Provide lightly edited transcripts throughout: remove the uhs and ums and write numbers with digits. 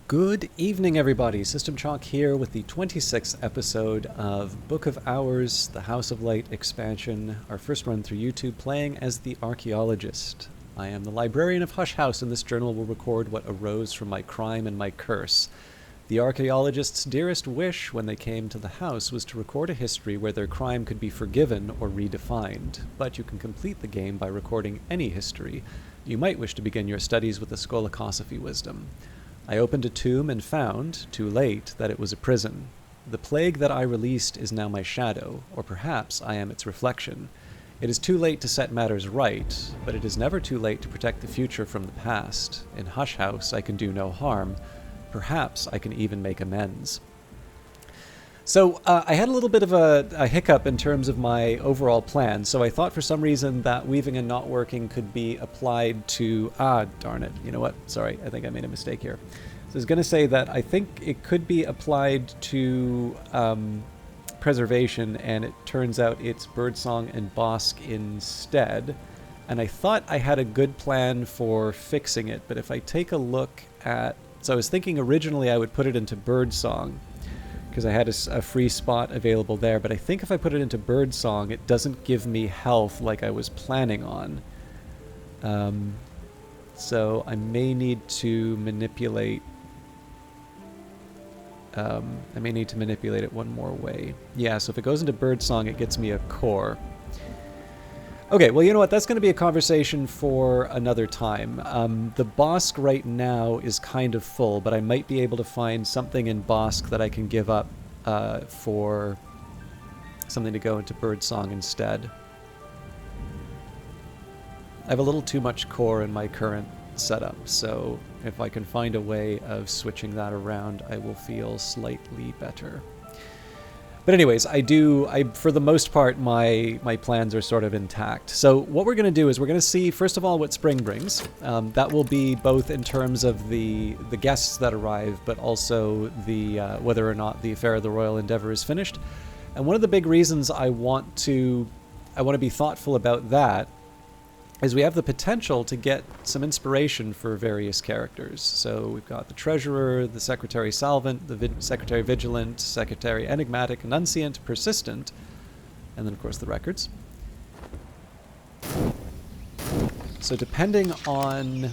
Good evening, everybody. System Chalk here with the 26th episode of Book of Hours, the House of Light expansion, our first run through YouTube, playing as the archaeologist. I am the librarian of Hush House, and this journal will record what arose from my crime and my curse. The archaeologist's dearest wish when they came to the house was to record a history where their crime could be forgiven or redefined, but you can complete the game by recording any history. You might wish to begin your studies with a Skolakosophy wisdom. I opened a tomb and found, too late, that it was a prison. The plague that I released is now my shadow, or perhaps I am its reflection. It is too late to set matters right, but it is never too late to protect the future from the past. In Hush House, I can do no harm. Perhaps I can even make amends. So I had a little bit of a hiccup in terms of my overall plan, so I thought for some reason that weaving and not working could be applied to... darn it. You know what? Sorry, I think I made a mistake here. So I was going to say that I think it could be applied to preservation, and it turns out it's birdsong and bosque instead. And I thought I had a good plan for fixing it, but if I take a look at... So I was thinking originally I would put it into birdsong, because I had a free spot available there, but I think if I put it into birdsong, it doesn't give me health like I was planning on. So I may need to manipulate... I may need to manipulate it one more way. Yeah, so if it goes into birdsong, it gets me a core. Okay, well, you know what? That's going to be a conversation for another time. The Bosque right now is kind of full, but I might be able to find something in Bosque that I can give up for something to go into Birdsong instead. I have a little too much core in my current setup, so if I can find a way of switching that around, I will feel slightly better. But anyways, for the most part, my plans are sort of intact. So what we're going to do is we're going to see, first of all, what spring brings. That will be both in terms of the guests that arrive, but also the whether or not the affair of the Royal Endeavour is finished. And one of the big reasons I want to be thoughtful about that is we have the potential to get some inspiration for various characters. So we've got the Treasurer, the Secretary Salvant, the Secretary Vigilant, Secretary Enigmatic, Enunciant, Persistent, and then of course the records. So depending on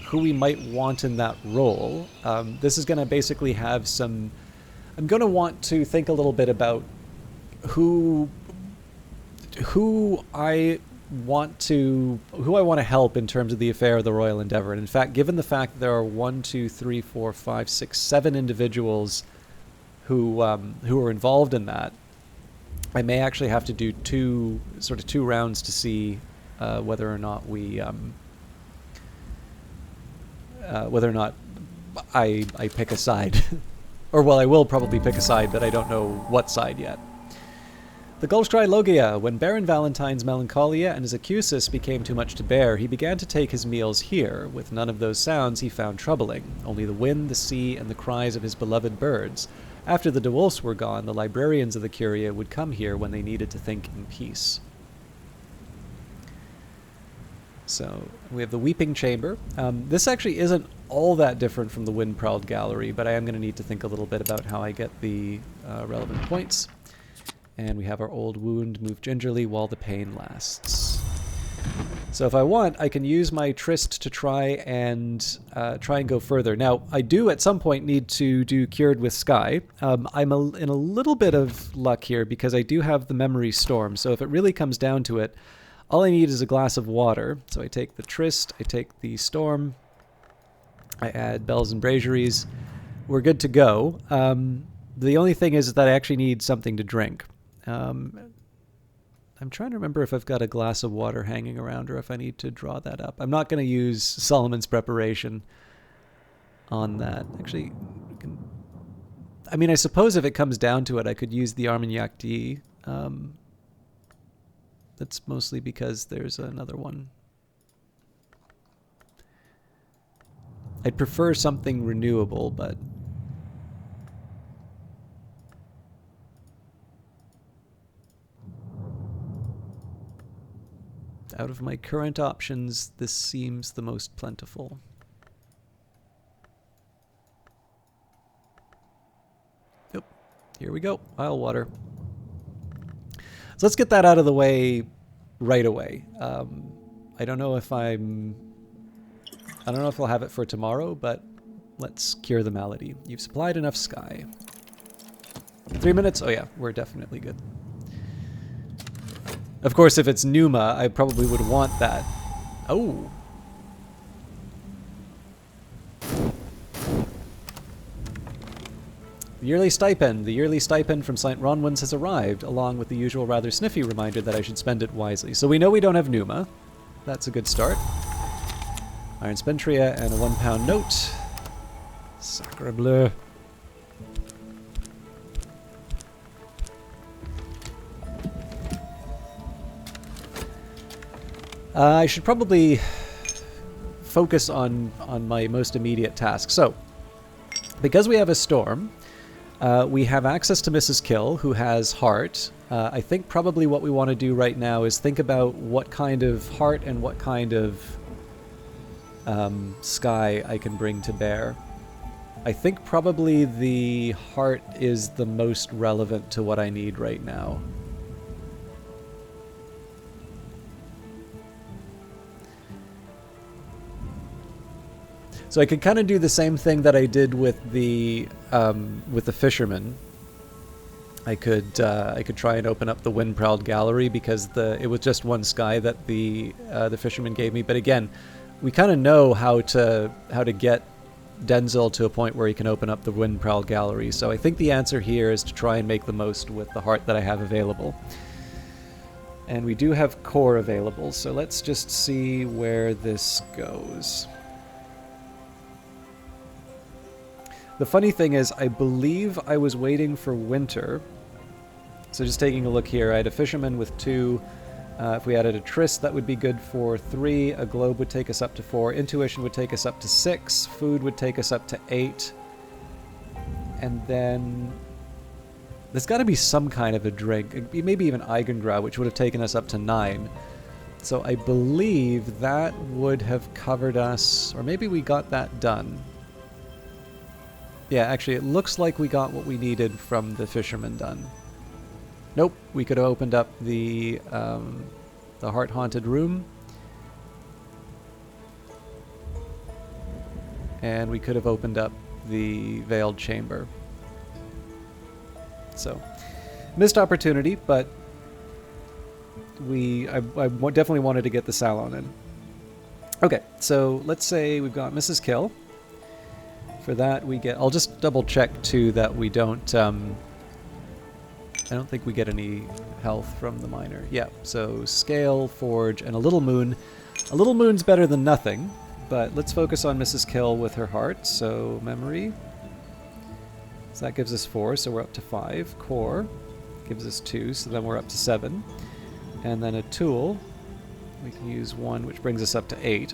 who we might want in that role, this is going to basically have some... I'm going to want to think a little bit about who I want to help in terms of the affair of the Royal Endeavour. And in fact, given the fact that there are 7 individuals who are involved in that, I may actually have to do two rounds to see whether or not I pick a side. Or, well, I will probably pick a side, but I don't know what side yet. The Gulfstry Logia. When Baron Valentine's melancholia and his accusis became too much to bear, he began to take his meals here. With none of those sounds he found troubling, only the wind, the sea, and the cries of his beloved birds. After the de Wolfs were gone, the librarians of the Curia would come here when they needed to think in peace. So we have the Weeping Chamber. This actually isn't all that different from the Wind-Prowled Gallery, but I am going to need to think a little bit about how I get the relevant points. And we have our old wound, move gingerly while the pain lasts. So if I want, I can use my Tryst to try and go further. Now, I do at some point need to do Cured with Sky. I'm in a little bit of luck here because I do have the Memory Storm. So if it really comes down to it, all I need is a glass of water. So I take the Tryst, I take the Storm, I add Bells and Braziers. We're good to go. The only thing is that I actually need something to drink. I'm trying to remember if I've got a glass of water hanging around or if I need to draw that up. I'm not going to use Solomon's preparation on that. Actually, I suppose if it comes down to it, I could use the Armagnac D. That's mostly because there's another one. I'd prefer something renewable, but... out of my current options, this seems the most plentiful. Here we go. Isle water. So let's get that out of the way right away. I don't know if I don't know if I'll have it for tomorrow, but let's cure the malady. You've supplied enough sky. 3 minutes? Oh yeah, we're definitely good. Of course, if it's Numa, I probably would want that. Oh. The yearly stipend. The yearly stipend from St. Ronwin's has arrived, along with the usual rather sniffy reminder that I should spend it wisely. So we know we don't have Numa. That's a good start. Iron Spentria and a £1 note. Sacre bleu. I should probably focus on my most immediate task. So, because we have a storm, we have access to Mrs. Kill, who has heart. I think probably what we want to do right now is think about what kind of heart and what kind of sky I can bring to bear. I think probably the heart is the most relevant to what I need right now. So I could kind of do the same thing that I did with the fisherman. I could try and open up the wind-prowled gallery because it was just one sky that the fisherman gave me. But again, we kind of know how to get Denzel to a point where he can open up the wind-prowled gallery. So I think the answer here is to try and make the most with the heart that I have available. And we do have core available, so let's just see where this goes. The funny thing is, I believe I was waiting for winter. So just taking a look here, I had a fisherman with 2. If we added a tryst, that would be good for 3. A globe would take us up to 4. Intuition would take us up to 6. Food would take us up to 8. And then there's got to be some kind of a drink, maybe even Eigengrau, which would have taken us up to 9. So I believe that would have covered us, or maybe we got that done. Yeah, actually, it looks like we got what we needed from the fisherman done. Nope, we could have opened up the heart-haunted room. And we could have opened up the veiled chamber. So, missed opportunity, but I definitely wanted to get the salon in. Okay, so let's say we've got Mrs. Kill. For that we get, I'll just double check too that we don't, I don't think we get any health from the miner. Yeah, so scale, forge, and a little moon. A little moon's better than nothing, but let's focus on Mrs. Kill with her heart. So memory, so that gives us 4, so we're up to 5. Core gives us 2, so then we're up to 7. And then a tool, we can use 1, which brings us up to 8.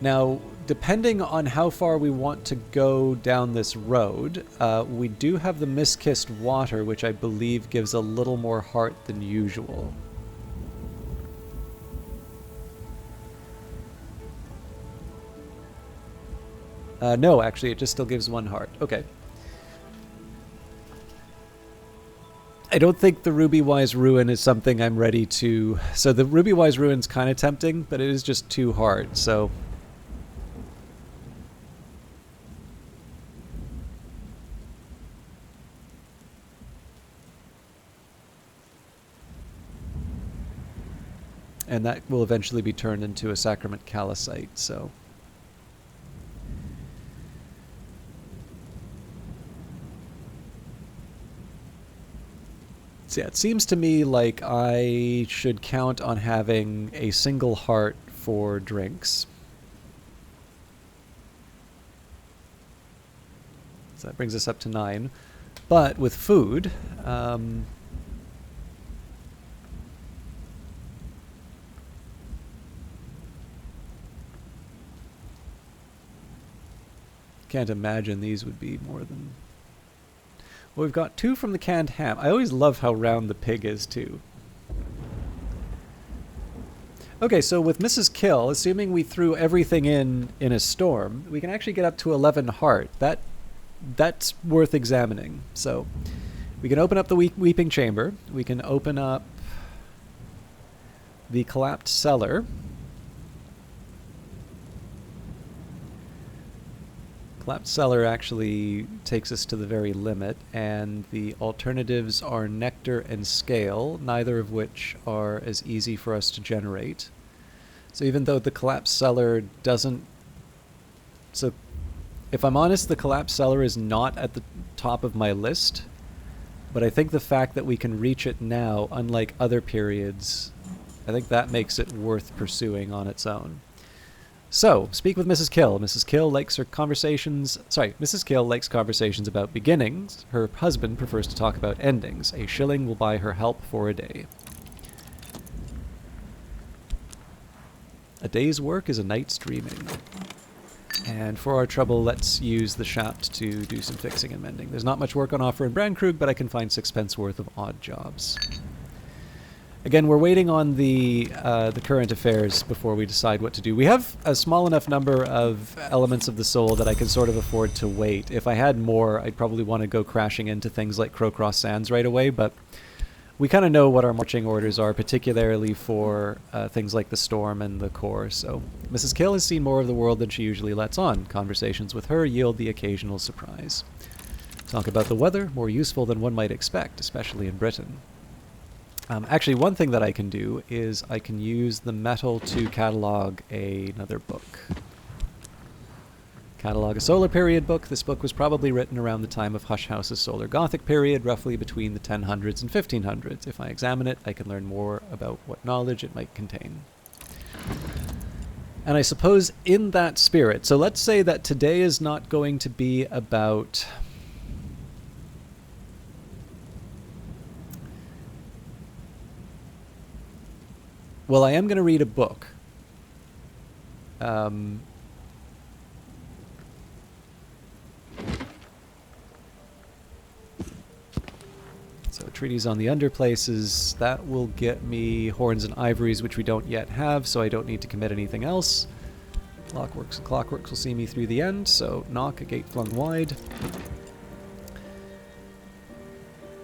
Now, depending on how far we want to go down this road, we do have the Mist-Kissed Water, which I believe gives a little more heart than usual. No, actually, it just still gives 1 heart. Okay. I don't think the Ruby-Wise Ruin is something I'm ready to... So the Ruby-Wise Ruin's kind of tempting, but it is just too hard, so... And that will eventually be turned into a Sacrament Callicite, so... So yeah, it seems to me like I should count on having a single heart for drinks. So that brings us up to 9. But with food... can't imagine these would be more than... Well, we've got 2 from the canned ham. I always love how round the pig is, too. Okay, so with Mrs. Kill, assuming we threw everything in a storm, we can actually get up to 11 heart. That that's worth examining. So we can open up the Weeping Chamber. We can open up the Collapsed Cellar. Collapsed Cellar actually takes us to the very limit, and the alternatives are Nectar and Scale, neither of which are as easy for us to generate. So even though the Collapsed Cellar doesn't... So if I'm honest, the Collapsed Cellar is not at the top of my list, but I think the fact that we can reach it now, unlike other periods, I think that makes it worth pursuing on its own. So, speak with Mrs. Kill. Mrs. Kill likes Mrs. Kill likes conversations about beginnings. Her husband prefers to talk about endings. A shilling will buy her help for a day. A day's work is a night's dreaming. And for our trouble, let's use the shaft to do some fixing and mending. There's not much work on offer in Brandkrug, but I can find 6 pence worth of odd jobs. Again, we're waiting on the current affairs before we decide what to do. We have a small enough number of elements of the soul that I can sort of afford to wait. If I had more, I'd probably want to go crashing into things like Crowcross Sands right away, but we kind of know what our marching orders are, particularly for things like the Storm and the Core. So Mrs. Kill has seen more of the world than she usually lets on. Conversations with her yield the occasional surprise. Talk about the weather, more useful than one might expect, especially in Britain. Actually, one thing that I can do is I can use the metal to catalog another book. Catalog a Solar Period book. This book was probably written around the time of Hush House's Solar Gothic period, roughly between the 1000s and 1500s. If I examine it, I can learn more about what knowledge it might contain. And I suppose in that spirit, so let's say that today is not going to be about... Well, I am going to read a book. So treaties on the underplaces, that will get me horns and ivories, which we don't yet have, so I don't need to commit anything else. Clockworks and Clockworks will see me through the end, so knock, a gate flung wide.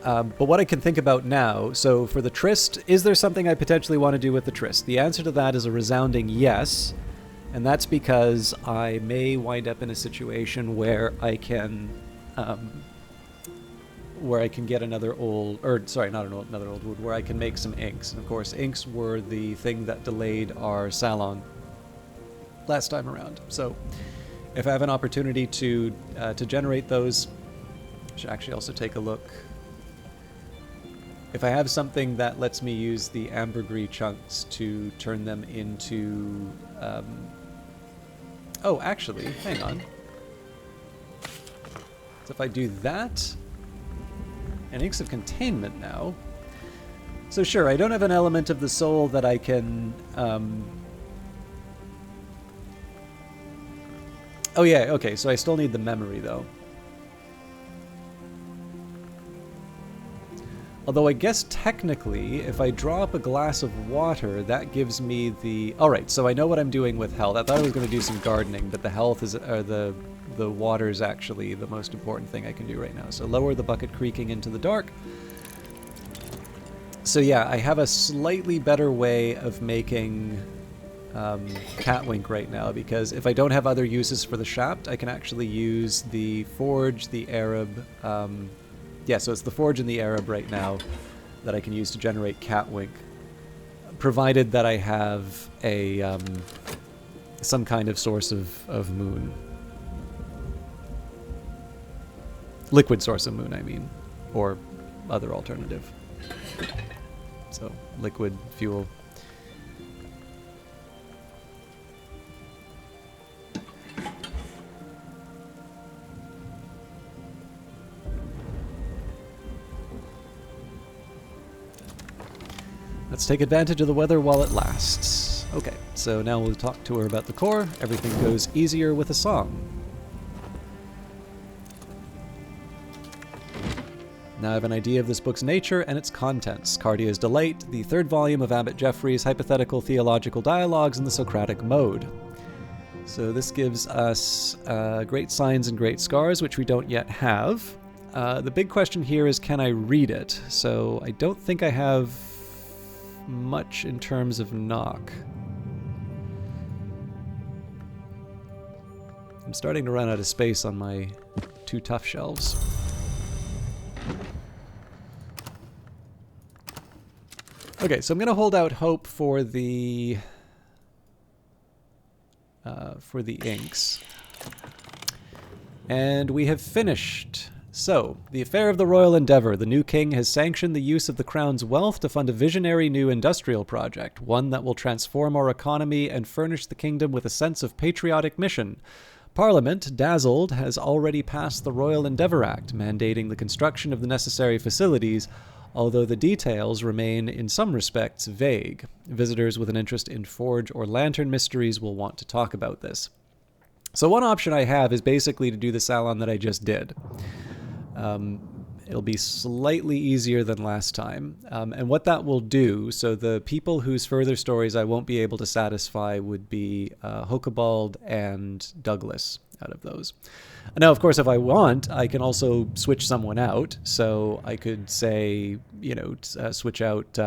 But what I can think about now, so for the Tryst, is there something I potentially want to do with the Tryst? The answer to that is a resounding yes, and that's because I may wind up in a situation where I can get another old, or sorry, not another old wood, where I can make some inks. And of course, inks were the thing that delayed our salon last time around. So if I have an opportunity to generate those, I should actually also take a look. If I have something that lets me use the ambergris chunks to turn them into... Oh, actually, hang on. So if I do that, and Inks of Containment now... So sure, I don't have an element of the soul that I can... Oh yeah, okay, so I still need the memory, though. Although I guess technically, if I draw up a glass of water, that gives me the... Alright, so I know what I'm doing with health. I thought I was going to do some gardening, but the health is... or the water is actually the most important thing I can do right now. So lower the bucket creaking into the dark. So yeah, I have a slightly better way of making Catwink right now, because if I don't have other uses for the shaft, I can actually use the Forge, the Arab... yeah, so it's the Forge and the Arab right now that I can use to generate Catwink, provided that I have a some kind of source of moon. Liquid source of moon, I mean, or other alternative. So, liquid fuel. Let's take advantage of the weather while it lasts. Okay, so now we'll talk to her about the core. Everything goes easier with a song. Now I have an idea of this book's nature and its contents. Cardia's Delight, the third volume of Abbot Geoffrey's hypothetical theological dialogues in the Socratic mode. So this gives us great signs and great scars, which we don't yet have. The big question here is, can I read it? So I don't think I have much in terms of knock. I'm starting to run out of space on my 2 tough shelves. Okay, so I'm going to hold out hope for the inks. And we have finished. So, the affair of the Royal Endeavour. The new king has sanctioned the use of the crown's wealth to fund a visionary new industrial project, one that will transform our economy and furnish the kingdom with a sense of patriotic mission. Parliament, dazzled, has already passed the Royal Endeavour Act, mandating the construction of the necessary facilities, although the details remain in some respects vague. Visitors with an interest in forge or lantern mysteries will want to talk about this. So one option I have is basically to do the salon that I just did. It'll be slightly easier than last time. And what that will do, so the people whose further stories I won't be able to satisfy would be Hokebald and Douglas out of those. Now, of course, if I want, I can also switch someone out. So I could say, switch out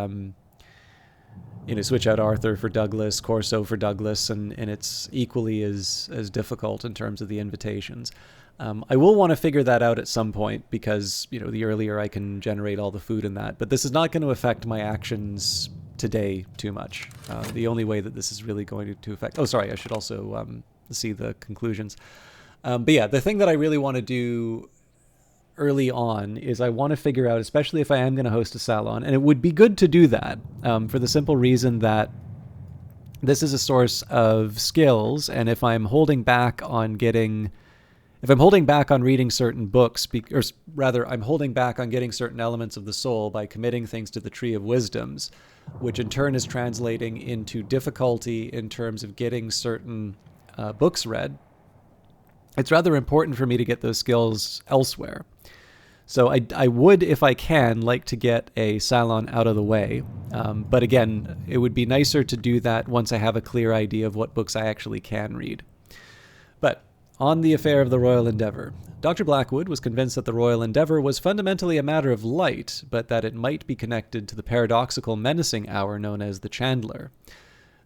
Arthur for Douglas, Corso for Douglas, and it's equally as difficult in terms of the invitations. I will want to figure that out at some point because, the earlier I can generate all the food in that. But this is not going to affect my actions today too much. The only way that this is really going to affect... Oh, sorry, I should also see the conclusions. But yeah, the thing that I really want to do early on is I want to figure out, especially if I am going to host a salon, and it would be good to do that for the simple reason that this is a source of skills, and if I'm holding back on reading certain books, or rather, I'm holding back on getting certain elements of the soul by committing things to the Tree of Wisdoms, which in turn is translating into difficulty in terms of getting certain books read. It's rather important for me to get those skills elsewhere. So I would, if I can, like to get a salon out of the way. But again, it would be nicer to do that once I have a clear idea of what books I actually can read. But on the affair of the Royal Endeavour, Dr. Blackwood was convinced that the Royal Endeavour was fundamentally a matter of light, but that it might be connected to the paradoxical menacing hour known as the Chandler.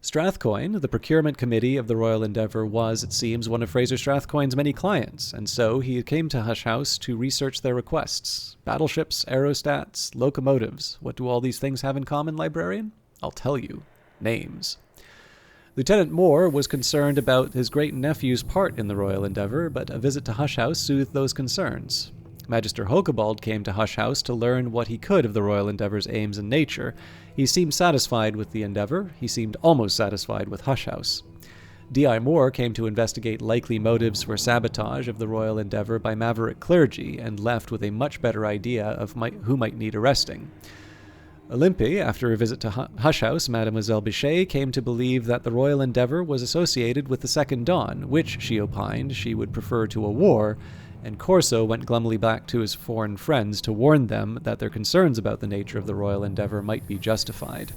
Strathcoyne, the procurement committee of the Royal Endeavour, was, it seems, one of Fraser Strathcoyne's many clients, and so he came to Hush House to research their requests. Battleships, aerostats, locomotives. What do all these things have in common, librarian? I'll tell you. Names. Lieutenant Moore was concerned about his great-nephew's part in the Royal Endeavour, but a visit to Hush House soothed those concerns. Magister Hokebald came to Hush House to learn what he could of the Royal Endeavour's aims and nature. He seemed satisfied with the Endeavour. He seemed almost satisfied with Hush House. D.I. Moore came to investigate likely motives for sabotage of the Royal Endeavour by maverick clergy, and left with a much better idea of who might need arresting. Olympe, after a visit to Hush House, Mademoiselle Bichet came to believe that the Royal Endeavour was associated with the Second Dawn, which, she opined, she would prefer to a war, and Corso went glumly back to his foreign friends to warn them that their concerns about the nature of the Royal Endeavour might be justified.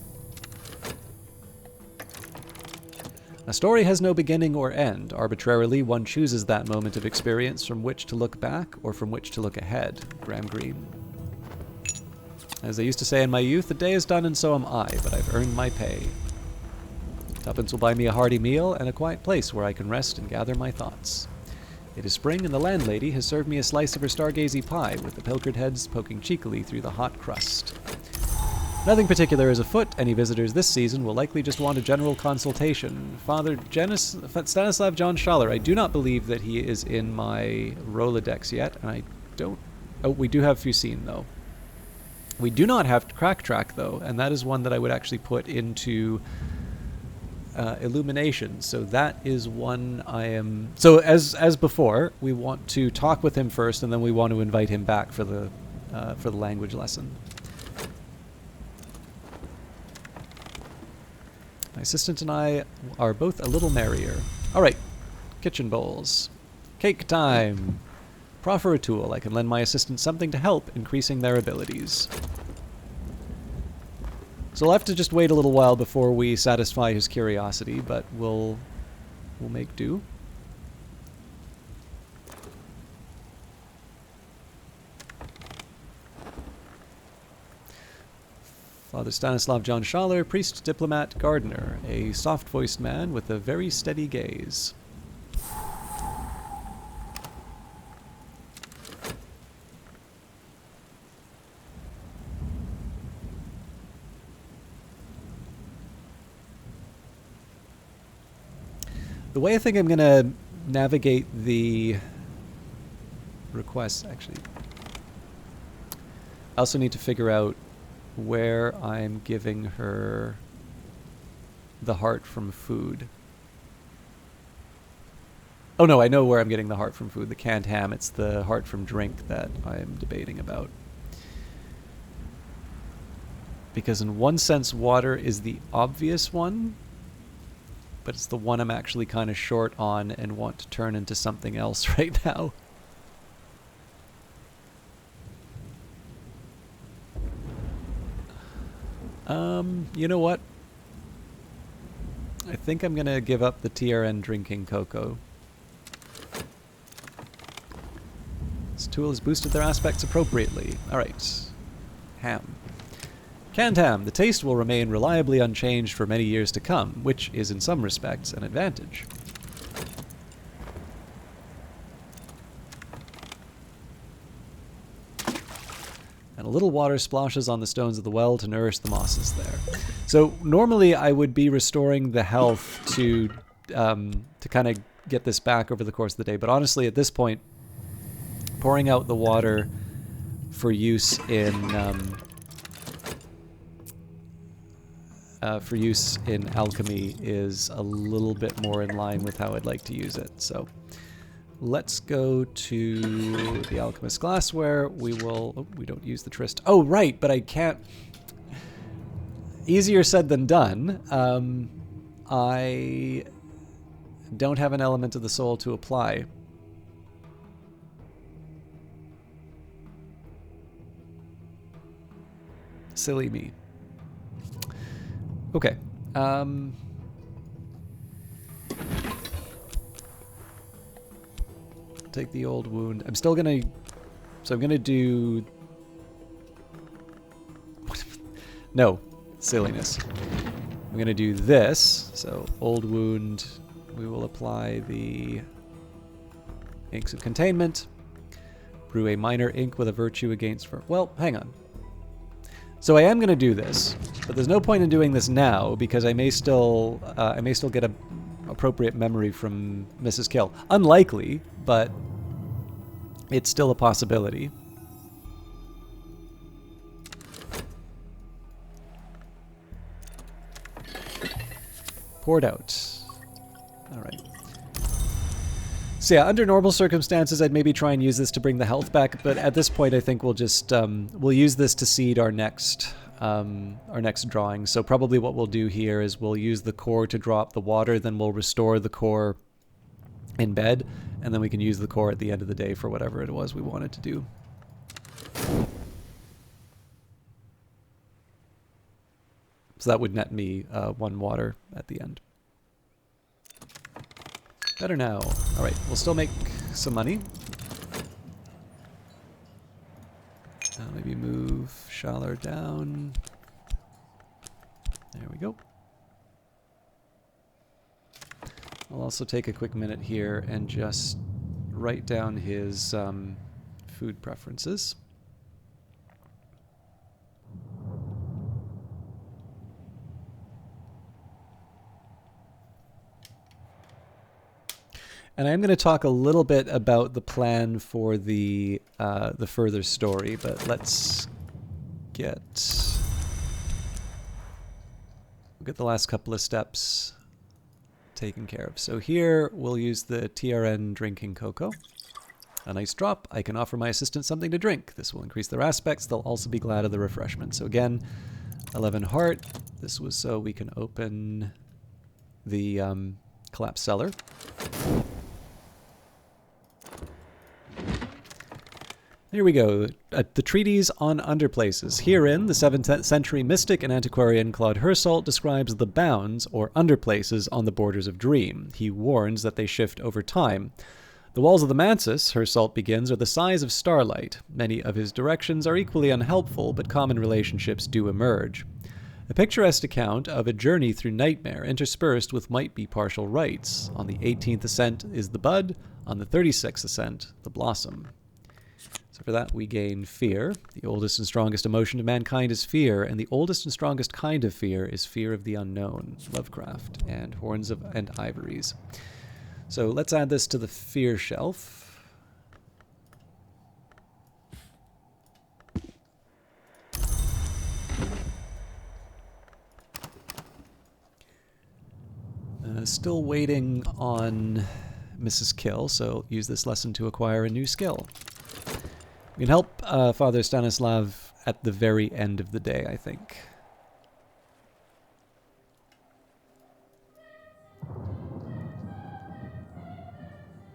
A story has no beginning or end. Arbitrarily, one chooses that moment of experience from which to look back or from which to look ahead. Graham Greene. As they used to say in my youth, the day is done and so am I, but I've earned my pay. Tuppence will buy me a hearty meal and a quiet place where I can rest and gather my thoughts. It is spring, and the landlady has served me a slice of her stargazy pie, with the pilchard heads poking cheekily through the hot crust. Nothing particular is afoot. Any visitors this season will likely just want a general consultation. Father Stanislav John Schaller, I do not believe that he is in my Rolodex yet, and I don't... Oh, we do have Fusine, though. We do not have Crack Track, though, and that is one that I would actually put into... illumination. So that is one I am... So as before, we want to talk with him first, and then we want to invite him back for the language lesson. My assistant and I are both a little merrier. All right, kitchen bowls. Cake time. Proffer a tool. I can lend my assistant something to help increasing their abilities. So we'll have to just wait a little while before we satisfy his curiosity, but we'll we'll make do. Father Stanislav John Schaller, priest, diplomat, gardener, a soft-voiced man with a very steady gaze. The way I think I'm going to navigate the requests, actually, I also need to figure out where I'm giving her the heart from food. Oh no, I know where I'm getting the heart from food. The canned ham. It's the heart from drink that I'm debating about. Because in one sense, water is the obvious one, but it's the one I'm actually kind of short on and want to turn into something else right now. You know what? I think I'm going to give up the TRN drinking cocoa. This tool has boosted their aspects appropriately. Alright. Ham. Canned ham. The taste will remain reliably unchanged for many years to come, which is in some respects an advantage. And a little water splashes on the stones of the well to nourish the mosses there. So normally I would be restoring the health to kind of get this back over the course of the day, but honestly at this point, pouring out the water for use in alchemy is a little bit more in line with how I'd like to use it. So let's go to the alchemist glassware. We will. Oh, we don't use the tryst. Oh, right, but I can't. Easier said than done. I don't have an element of the soul to apply. Silly me. Okay. Take the old wound. I'm still gonna... So I'm gonna do... No. Silliness. I'm gonna do this. So, old wound. We will apply the inks of containment. Brew a minor ink with a virtue against... Well, hang on. So I am going to do this, but there's no point in doing this now because I may still get a appropriate memory from Mrs. Kill. Unlikely, but it's still a possibility. Poured out. All right. So yeah, under normal circumstances, I'd maybe try and use this to bring the health back, but at this point, I think we'll just we'll use this to seed our next drawing. So probably what we'll do here is we'll use the core to draw up the water, then we'll restore the core in bed, and then we can use the core at the end of the day for whatever it was we wanted to do. So that would net me 1 water at the end. Better now. Alright, we'll still make some money. Maybe move Schaller down. There we go. I'll also take a quick minute here and just write down his food preferences. And I'm going to talk a little bit about the plan for the further story, but let's get the last couple of steps taken care of. So here we'll use the TRN drinking cocoa. A nice drop. I can offer my assistant something to drink. This will increase their aspects. They'll also be glad of the refreshment. So again, 11 heart. This was so we can open the collapsed cellar. Here we go. The Treatise on Underplaces. Herein, the 7th century mystic and antiquarian Claude Hersault describes the bounds, or underplaces, on the borders of dream. He warns that they shift over time. The walls of the mansis, Hersault begins, are the size of starlight. Many of his directions are equally unhelpful, but common relationships do emerge. A picturesque account of a journey through nightmare interspersed with might-be partial rites. On the 18th ascent is the bud, on the 36th ascent, the blossom. So for that we gain fear. The oldest and strongest emotion of mankind is fear, and the oldest and strongest kind of fear is fear of the unknown. Lovecraft, and horns and ivories. So let's add this to the fear shelf. Still waiting on Mrs. Kill, so use this lesson to acquire a new skill. We can help Father Stanislav at the very end of the day, I think.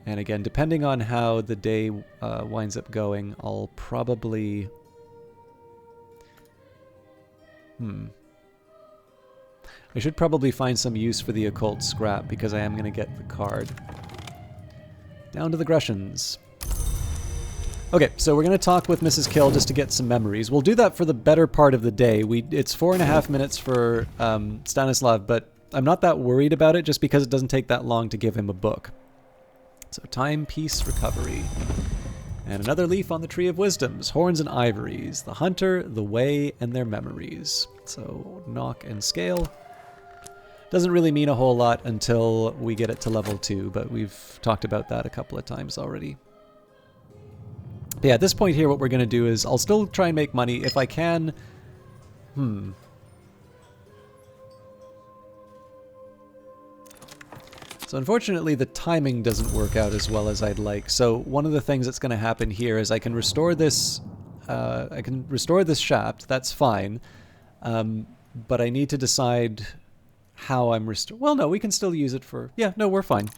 And again, depending on how the day winds up going, I'll probably... I should probably find some use for the occult scrap, because I am going to get the card. Down to the Grecians. Okay, so we're going to talk with Mrs. Kill just to get some memories. We'll do that for the better part of the day. It's 4.5 minutes for Stanislav, but I'm not that worried about it just because it doesn't take that long to give him a book. So time, peace, recovery. And another leaf on the Tree of Wisdoms. Horns and ivories. The hunter, the way, and their memories. So knock and scale. Doesn't really mean a whole lot until we get it to level 2, but we've talked about that a couple of times already. But yeah, at this point here, what we're going to do is I'll still try and make money if I can. So unfortunately, the timing doesn't work out as well as I'd like. So one of the things that's going to happen here is I can restore this. Shaft. That's fine, but I need to decide how I'm restoring. Well, no, we can still use it for. Yeah, no, we're fine.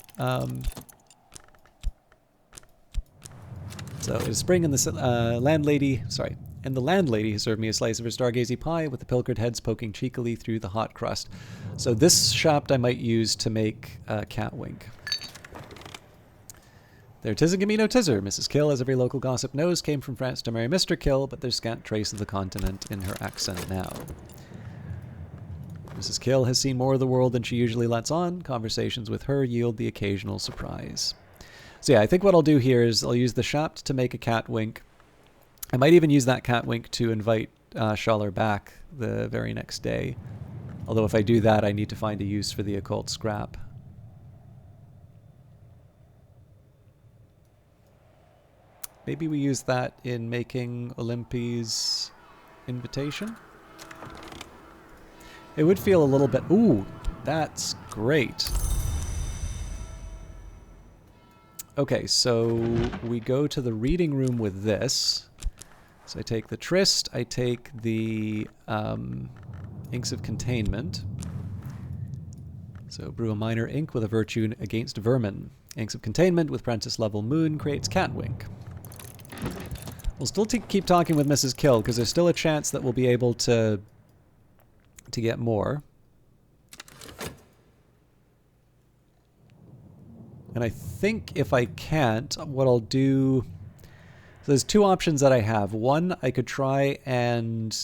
So it is spring, and the landlady has served me a slice of her stargazy pie with the pilchard heads poking cheekily through the hot crust. So this shaft I might use to make cat wink. There 'tis and give me no tizzer. Mrs. Kill, as every local gossip knows, came from France to marry Mr. Kill, but there's scant trace of the continent in her accent now. Mrs. Kill has seen more of the world than she usually lets on. Conversations with her yield the occasional surprise. So yeah, I think what I'll do here is I'll use the shaft to make a cat wink. I might even use that cat wink to invite Schaller back the very next day. Although if I do that, I need to find a use for the occult scrap. Maybe we use that in making Olympi's invitation? It would feel a little bit... Ooh, that's great. Okay, so we go to the reading room with this. So I take the Tryst, I take the Inks of Containment. So brew a minor ink with a virtue against vermin. Inks of Containment with Prentice level moon creates Catwink. We'll still keep talking with Mrs. Kill, because there's still a chance that we'll be able to get more. And I think if I can't, what I'll do... So there's two options that I have. One, I could try and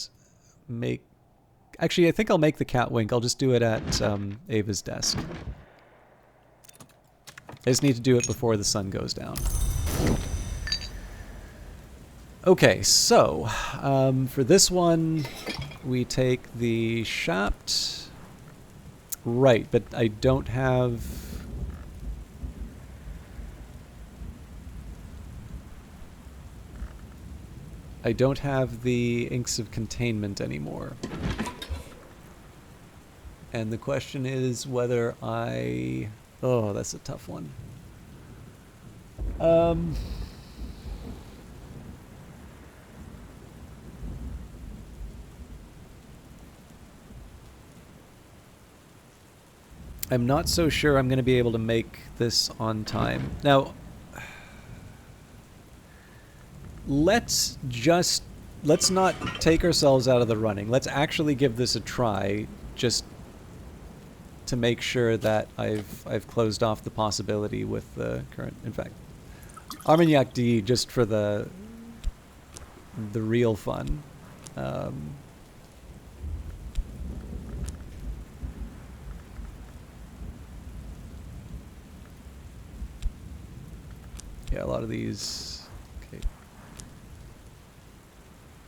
make... Actually, I think I'll make the cat wink. I'll just do it at Ava's desk. I just need to do it before the sun goes down. Okay, so for this one, we take the shaft. Right, but I don't have... I don't have the Inks of Containment anymore. And the question is whether I... Oh, that's a tough one. I'm not so sure I'm going to be able to make this on time. Now, let's not take ourselves out of the running. Let's actually give this a try, just to make sure that I've closed off the possibility with the current. In fact, Armagnac D, just for the real fun. Yeah, a lot of these. Okay.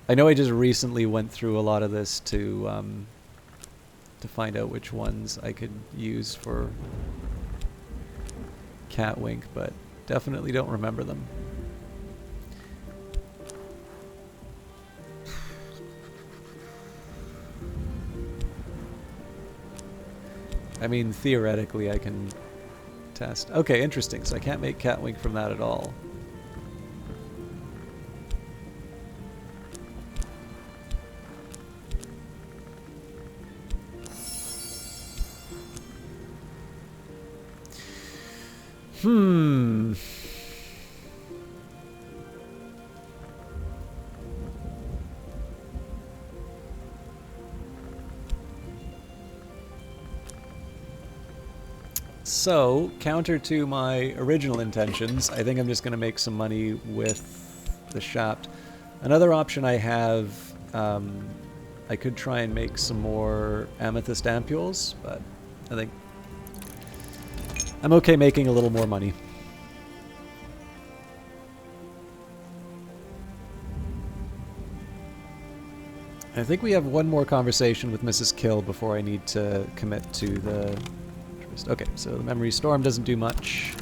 I know I just recently went through a lot of this to find out which ones I could use for Catwink, but definitely don't remember them. I mean, theoretically, I can test. Okay, interesting. So I can't make Catwink from that at all. So, counter to my original intentions, I think I'm just going to make some money with the Shaft. Another option I have, I could try and make some more amethyst ampules, but I think I'm okay making a little more money. I think we have one more conversation with Mrs. Kill before I need to commit to the... Okay, so the memory storm doesn't do much.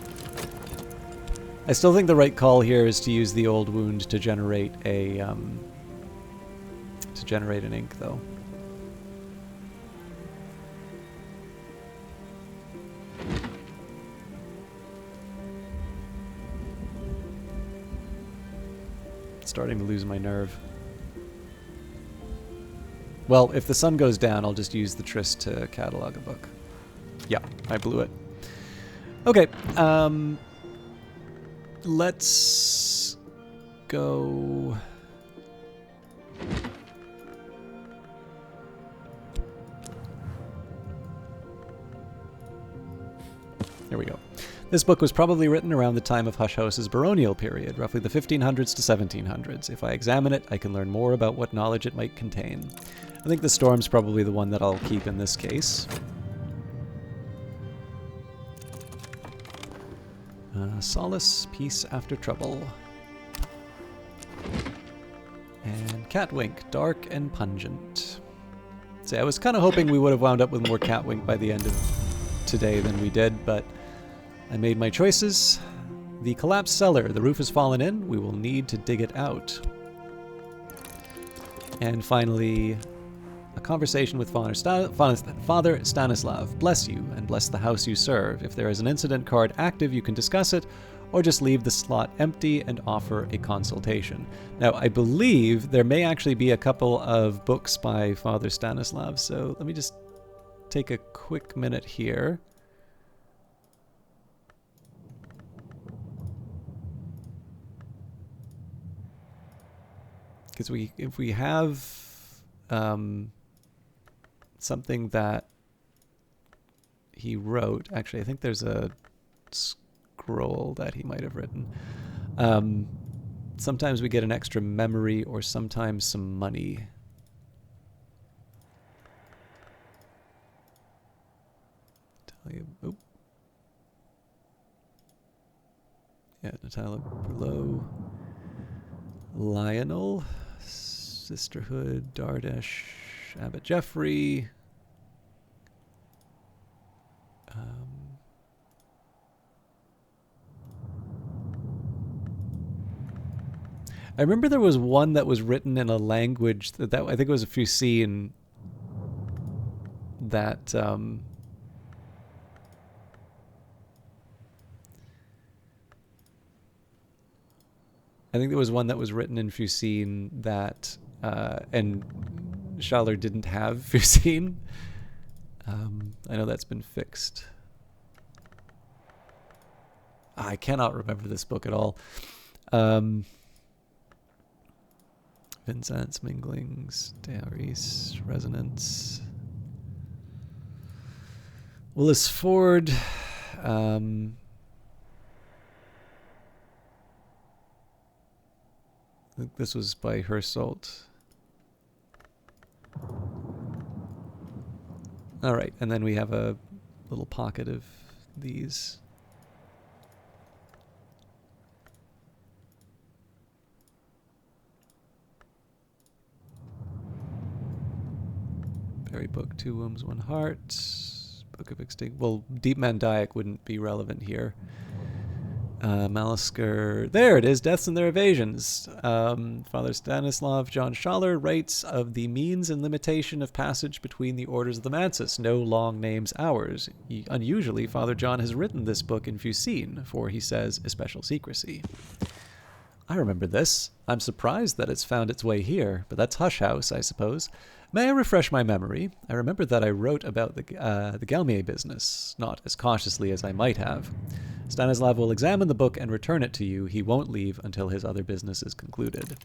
I still think the right call here is to use the old wound to generate a an ink, though. Starting to lose my nerve. Well, if the sun goes down, I'll just use the tryst to catalog a book. Yeah, I blew it. Okay, let's go... Here we go. This book was probably written around the time of Hush House's baronial period, roughly the 1500s to 1700s. If I examine it, I can learn more about what knowledge it might contain. I think the storm's probably the one that I'll keep in this case. Solace, peace after trouble. And Catwink, dark and pungent. See, I was kind of hoping we would have wound up with more Catwink by the end of today than we did, but I made my choices. The collapsed cellar. The roof has fallen in. We will need to dig it out. And finally, a conversation with Father Stanislav. Bless you, and bless the house you serve. If there is an incident card active, you can discuss it, or just leave the slot empty and offer a consultation. Now, I believe there may actually be a couple of books by Father Stanislav, so let me just take a quick minute here. Because if we have something that he wrote, actually, I think there's a scroll that he might have written. Sometimes we get an extra memory, or sometimes some money. Tell you, oh. Yeah, Natalia Berlow, Lionel, Sisterhood, Dardesh, Abbot Jeffrey. I remember there was one that was written in a language that I think it was a Fusine that I think there was one that was written in Fusine that and Schaller didn't have Fusine. I know that's been fixed. I cannot remember this book at all. Vinzance, Minglings, Dairies, Resonance. Willis Ford. I think this was by Herselt. All right, and then we have a little pocket of these. Berry Book, 2 Wombs, 1 Heart. Book of Extinct. Well, Deep Mandiac wouldn't be relevant here. Malisker. There it is. Deaths and Their Evasions. Father Stanislav John Schaller writes of the means and limitation of passage between the orders of the Mansus. No long names ours. Unusually, Father John has written this book in Fusine, for he says, especial secrecy. I remember this. I'm surprised that it's found its way here, but that's Hush House, I suppose. May I refresh my memory? I remember that I wrote about the Galmier business, not as cautiously as I might have. Stanislav will examine the book and return it to you. He won't leave until his other business is concluded.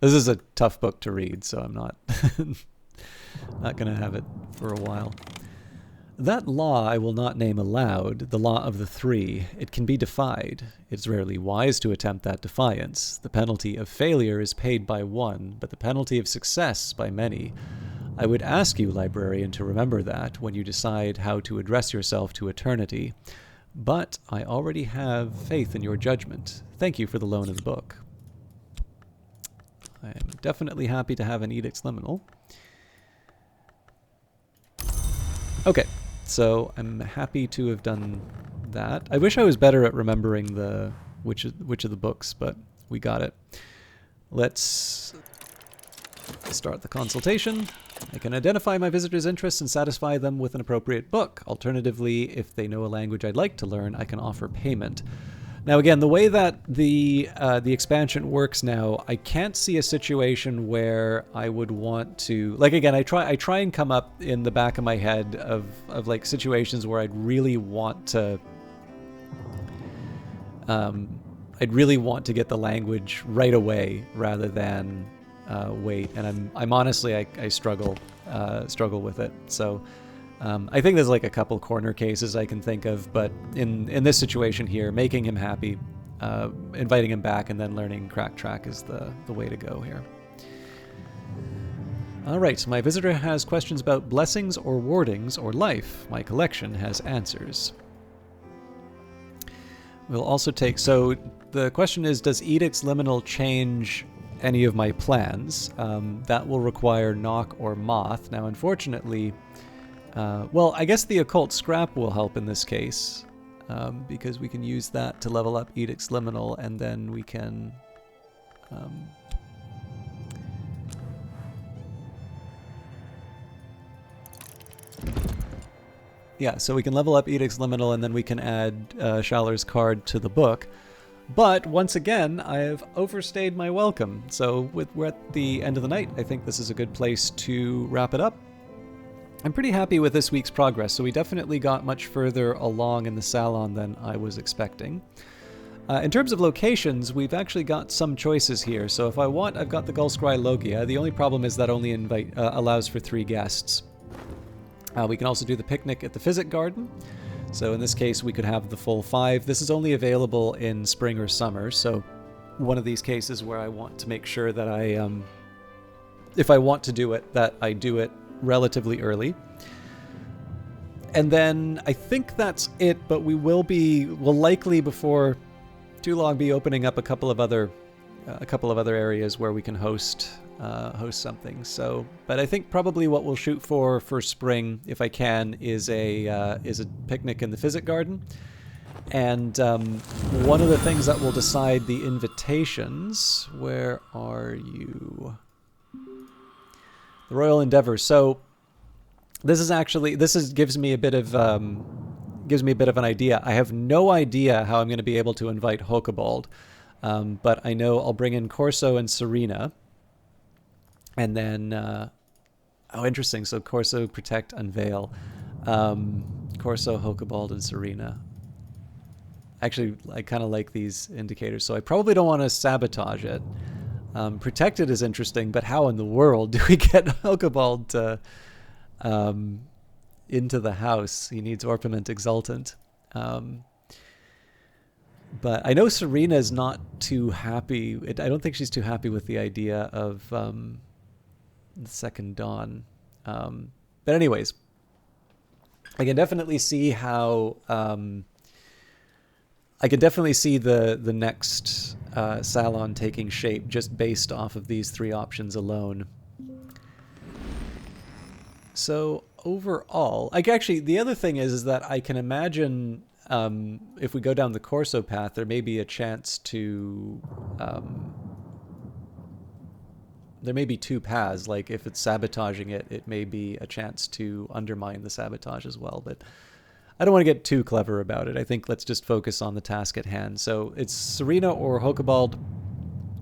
This is a tough book to read, so I'm not not going to have it for a while. That law I will not name aloud, the law of the three. It can be defied. It's rarely wise to attempt that defiance. The penalty of failure is paid by one, but the penalty of success by many. I would ask you, librarian, to remember that when you decide how to address yourself to eternity. But I already have faith in your judgment. Thank you for the loan of the book. I am definitely happy to have an Edict's Liminal. Okay. So I'm happy to have done that. I wish I was better at remembering which of the books, but we got it. Let's start the consultation. I can identify my visitors' interests and satisfy them with an appropriate book. Alternatively, if they know a language I'd like to learn, I can offer payment. Now again, the way that the expansion works now, I can't see a situation where I would want to, like, again, I try and come up in the back of my head of like situations where I'd really want to get the language right away rather than wait. And I'm honestly I struggle with it. So I think there's like a couple corner cases I can think of, but in this situation here, making him happy, inviting him back, and then learning Crack Track is the way to go here. All right, so my visitor has questions about blessings or wardings or life. My collection has answers. We'll also take, so the question is, does Edict's Liminal change any of my plans? That will require Knock or Moth. Now, unfortunately, well, I guess the Occult Scrap will help in this case, because we can use that to level up Edict's Liminal, and then we can... yeah, so we can level up Edict's Liminal, and then we can add Schaller's card to the book. But, once again, I have overstayed my welcome. So, we're at the end of the night. I think this is a good place to wrap it up. I'm pretty happy with this week's progress, so we definitely got much further along in the salon than I was expecting. In terms of locations, we've actually got some choices here. So if I want, I've got the Gulskrai Logia. The only problem is that only allows for 3 guests. We can also do the picnic at the Physic Garden. So in this case, we could have the full 5. This is only available in spring or summer, so one of these cases where I want to make sure that I, if I want to do it, that I do it relatively early. And then I think that's it, but we'll likely before too long be opening up a couple of other areas where we can host something. So, but I think probably what we'll shoot for spring, if I can, is a picnic in the Physic Garden. And one of the things that will decide the invitations. Where are you? The Royal Endeavor. So this gives me a bit of an idea. I have no idea how I'm going to be able to invite Hokebald, but I know I'll bring in Corso and Serena, and then oh, interesting. So Corso, Protect, Unveil, Corso, Hokebald, and Serena. Actually, I kind of like these indicators, so I probably don't want to sabotage it. Protected is interesting, but how in the world do we get Hokebald to, into the house? He needs Orpiment Exultant. But I know Serena is not too happy. I don't think she's too happy with the idea of the Second Dawn. But anyways, I can definitely see how... I can definitely see the next Salon taking shape just based off of these three options alone. So overall, like actually, the other thing is that I can imagine if we go down the Corso path, there may be a chance to there may be two paths. Like if it's sabotaging it, it may be a chance to undermine the sabotage as well. But I don't want to get too clever about it. I think let's just focus on the task at hand. So it's Serena or Hokebald.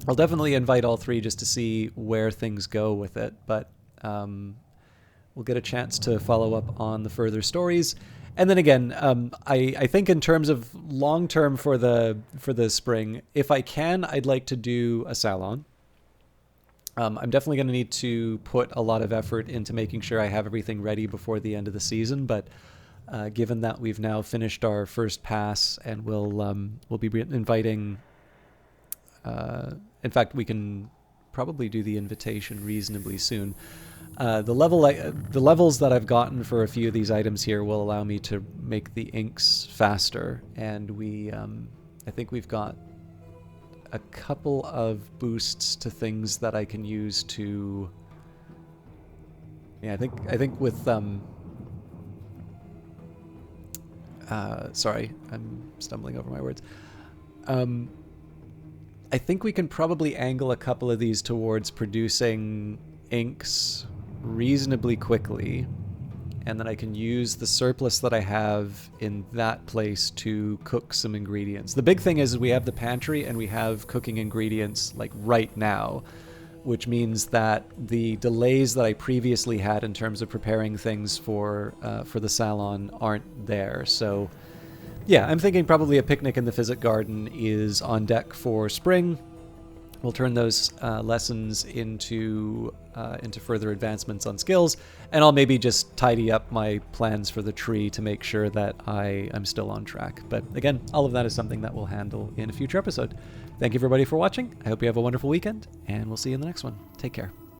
I'll definitely invite all three just to see where things go with it. But we'll get a chance to follow up on the further stories. And then again, I think in terms of long term for the spring, if I can, I'd like to do a Salon. I'm definitely going to need to put a lot of effort into making sure I have everything ready before the end of the season. But given that we've now finished our first pass, and we'll be inviting. In fact, we can probably do the invitation reasonably soon. The levels that I've gotten for a few of these items here will allow me to make the inks faster, and I think we've got a couple of boosts to things that I can use to. Yeah, I think with sorry, I'm stumbling over my words. I think we can probably angle a couple of these towards producing inks reasonably quickly, and then I can use the surplus that I have in that place to cook some ingredients. The big thing is we have the pantry and we have cooking ingredients like right now, which means that the delays that I previously had in terms of preparing things for the Salon aren't there. So yeah, I'm thinking probably a picnic in the Physic Garden is on deck for spring. We'll turn those lessons into further advancements on skills, and I'll maybe just tidy up my plans for the tree to make sure that I'm still on track. But again, all of that is something that we'll handle in a future episode. Thank you everybody for watching. I hope you have a wonderful weekend, and we'll see you in the next one. Take care.